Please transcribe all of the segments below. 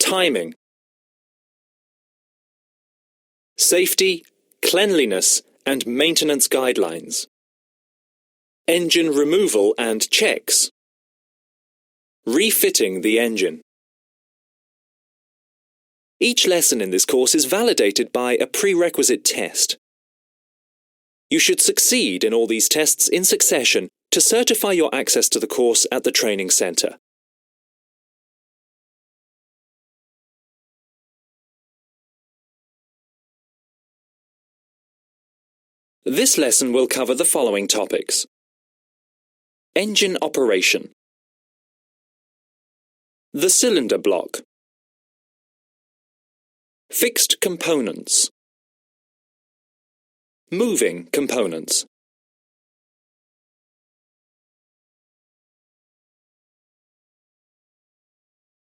timing. Safety, cleanliness, and maintenance guidelines. Engine removal and checks. Refitting the engine. Each lesson in this course is validated by a prerequisite test. You should succeed in all these tests in succession to certify your access to the course at the training centre. This lesson will cover the following topics: engine operation, the cylinder block, fixed components, moving components.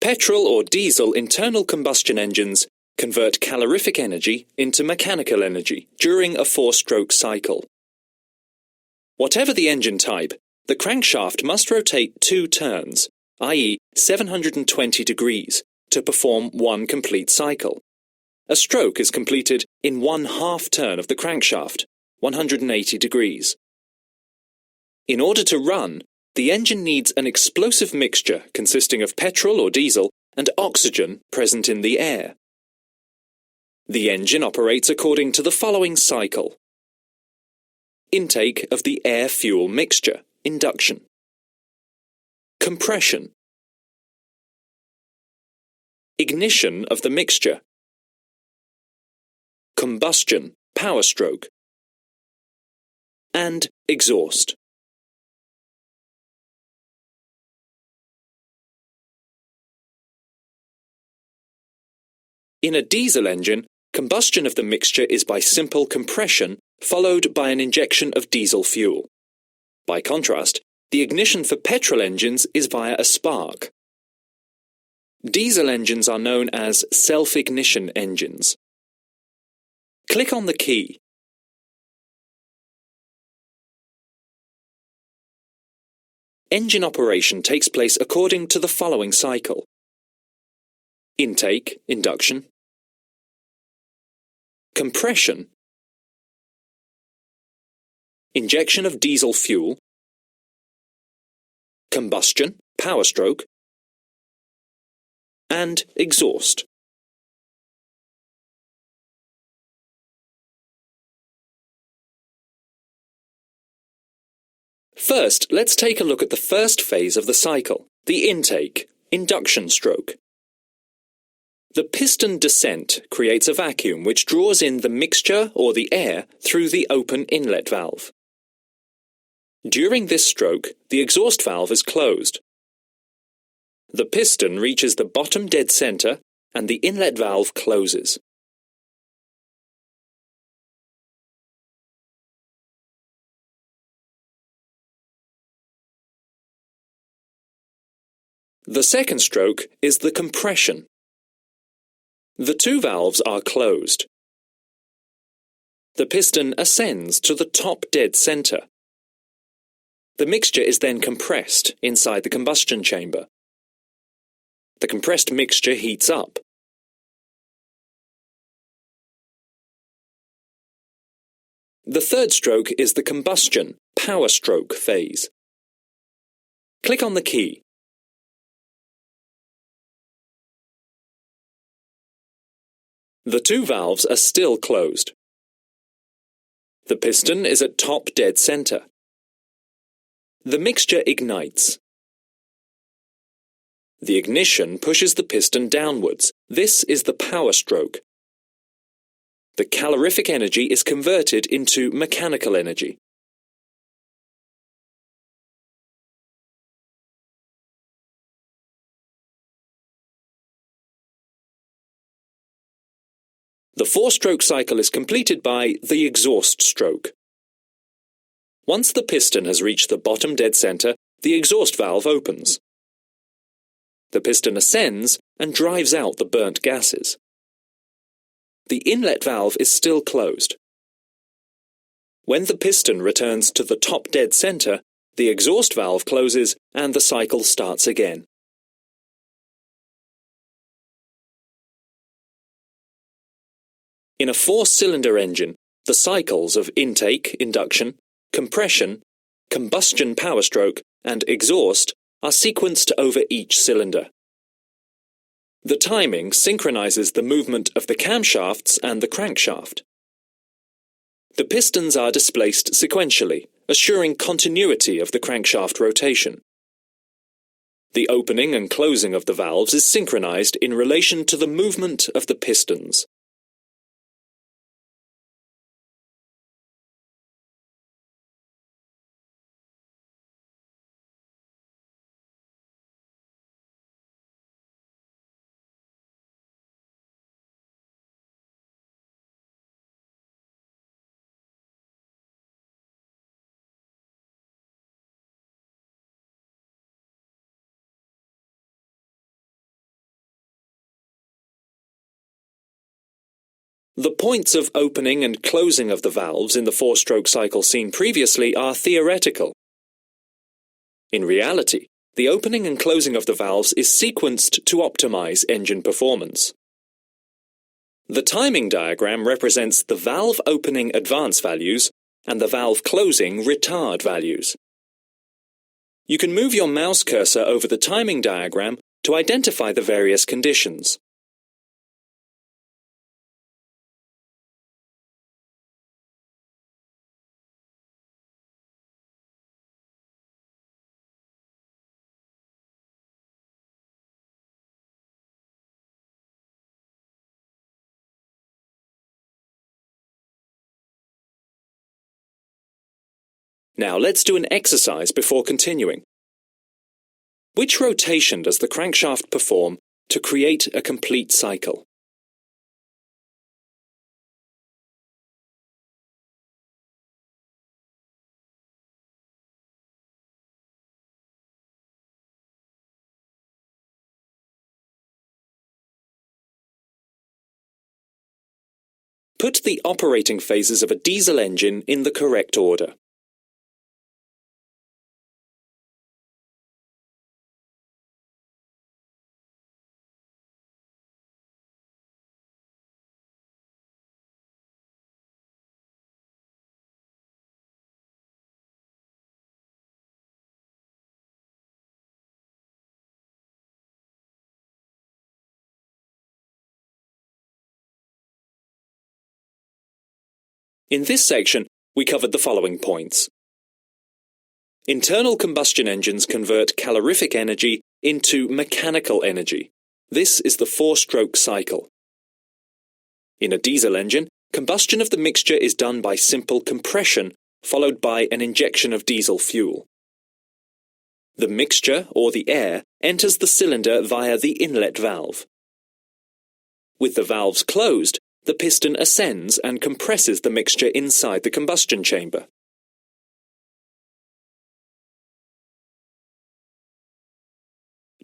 Petrol or diesel internal combustion engines convert calorific energy into mechanical energy during a four-stroke cycle. Whatever the engine type, the crankshaft must rotate 2 turns, i.e. 720 degrees, to perform one complete cycle. A stroke is completed in 1/2 turn of the crankshaft, 180 degrees. In order to run, the engine needs an explosive mixture consisting of petrol or diesel and oxygen present in the air. The engine operates according to the following cycle: intake of the air-fuel mixture, induction; compression; ignition of the mixture; combustion, power stroke; and exhaust. In a diesel engine, combustion of the mixture is by simple compression, followed by an injection of diesel fuel. By contrast, the ignition for petrol engines is via a spark. Diesel engines are known as self-ignition engines. Click on the key. Engine operation takes place according to the following cycle: intake, induction; compression; injection of diesel fuel; combustion, power stroke; and exhaust. First, let's take a look at the first phase of the cycle, the intake, induction stroke. The piston descent creates a vacuum which draws in the mixture or the air through the open inlet valve. During this stroke, the exhaust valve is closed. The piston reaches the bottom dead center and the inlet valve closes. The second stroke is the compression. The 2 valves are closed. The piston ascends to the top dead center. The mixture is then compressed inside the combustion chamber. The compressed mixture heats up. The third stroke is the combustion, power stroke phase. Click on the key. The 2 valves are still closed. The piston is at top dead center. The mixture ignites. The ignition pushes the piston downwards. This is the power stroke. The calorific energy is converted into mechanical energy. The 4-stroke cycle is completed by the exhaust stroke. Once the piston has reached the bottom dead center, the exhaust valve opens. The piston ascends and drives out the burnt gases. The inlet valve is still closed. When the piston returns to the top dead center, the exhaust valve closes and the cycle starts again. In a four-cylinder engine, the cycles of intake, induction, compression, combustion power stroke, and exhaust are sequenced over each cylinder. The timing synchronizes the movement of the camshafts and the crankshaft. The pistons are displaced sequentially, assuring continuity of the crankshaft rotation. The opening and closing of the valves is synchronized in relation to the movement of the pistons. The points of opening and closing of the valves in the four-stroke cycle seen previously are theoretical. In reality, the opening and closing of the valves is sequenced to optimize engine performance. The timing diagram represents the valve opening advance values and the valve closing retard values. You can move your mouse cursor over the timing diagram to identify the various conditions. Now let's do an exercise before continuing. Which rotation does the crankshaft perform to create a complete cycle? Put the operating phases of a diesel engine in the correct order. In this section, we covered the following points. Internal combustion engines convert calorific energy into mechanical energy. This is the four-stroke cycle. In a diesel engine, combustion of the mixture is done by simple compression, followed by an injection of diesel fuel. The mixture, or the air, enters the cylinder via the inlet valve. With the valves closed, the piston ascends and compresses the mixture inside the combustion chamber.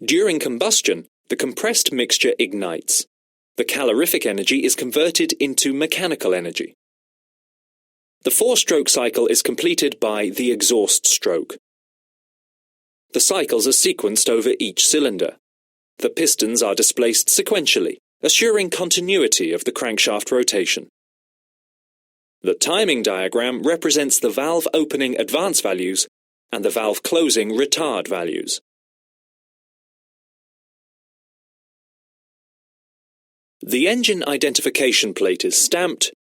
During combustion, the compressed mixture ignites. The calorific energy is converted into mechanical energy. The four-stroke cycle is completed by the exhaust stroke. The cycles are sequenced over each cylinder. The pistons are displaced sequentially, assuring continuity of the crankshaft rotation. The timing diagram represents the valve opening advance values and the valve closing retard values. The engine identification plate is stamped